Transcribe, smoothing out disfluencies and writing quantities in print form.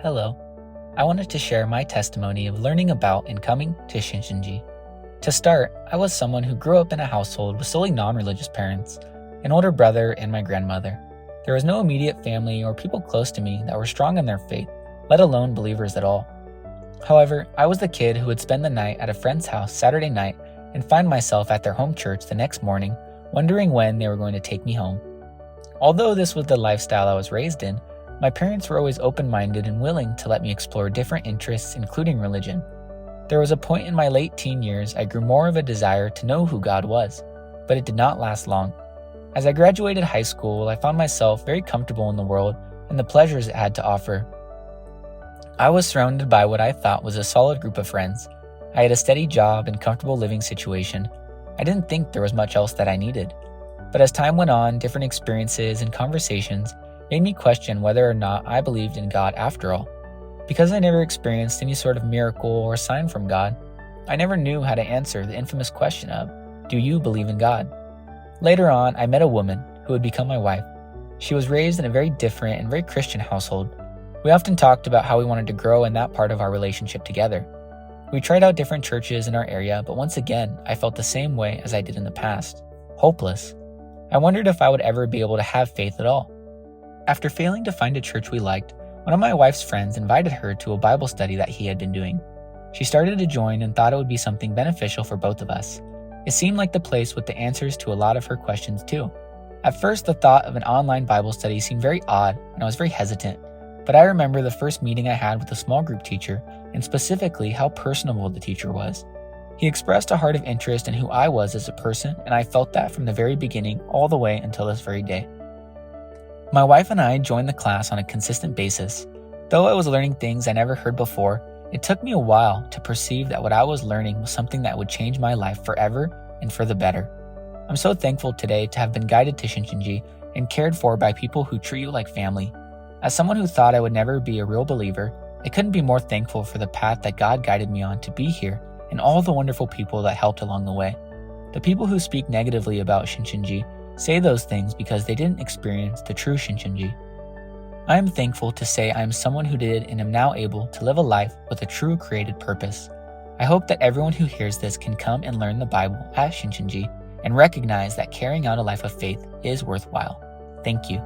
Hello. I wanted to share my testimony of learning about and coming to Shincheonji. To start, I was someone who grew up in a household with solely non-religious parents, an older brother, and my grandmother. There was no immediate family or people close to me that were strong in their faith, let alone believers at all. However, I was the kid who would spend the night at a friend's house Saturday night and find myself at their home church the next morning, wondering when they were going to take me home. Although this was the lifestyle I was raised in, my parents were always open-minded and willing to let me explore different interests, including religion. There was a point in my late teen years I grew more of a desire to know who God was, but it did not last long. As I graduated high school, I found myself very comfortable in the world and the pleasures it had to offer. I was surrounded by what I thought was a solid group of friends. I had a steady job and comfortable living situation. I didn't think there was much else that I needed. But as time went on, different experiences and conversations made me question whether or not I believed in God after all. Because I never experienced any sort of miracle or sign from God, I never knew how to answer the infamous question of, do you believe in God? Later on, I met a woman who would become my wife. She was raised in a very different and very Christian household. We often talked about how we wanted to grow in that part of our relationship together. We tried out different churches in our area, but once again, I felt the same way as I did in the past, hopeless. I wondered if I would ever be able to have faith at all. After failing to find a church we liked, one of my wife's friends invited her to a Bible study that he had been doing. She started to join and thought it would be something beneficial for both of us. It seemed like the place with the answers to a lot of her questions too. At first, the thought of an online Bible study seemed very odd, and I was very hesitant. But I remember the first meeting I had with a small group teacher, and specifically how personable the teacher was. He expressed a heart of interest in who I was as a person, and I felt that from the very beginning all the way until this very day. My wife and I joined the class on a consistent basis. Though I was learning things I never heard before, it took me a while to perceive that what I was learning was something that would change my life forever and for the better. I'm so thankful today to have been guided to Shincheonji and cared for by people who treat you like family. As someone who thought I would never be a real believer, I couldn't be more thankful for the path that God guided me on to be here and all the wonderful people that helped along the way. The people who speak negatively about Shincheonji say those things because they didn't experience the true Shincheonji. I am thankful to say I am someone who did and am now able to live a life with a true created purpose. I hope that everyone who hears this can come and learn the Bible at Shincheonji and recognize that carrying out a life of faith is worthwhile. Thank you.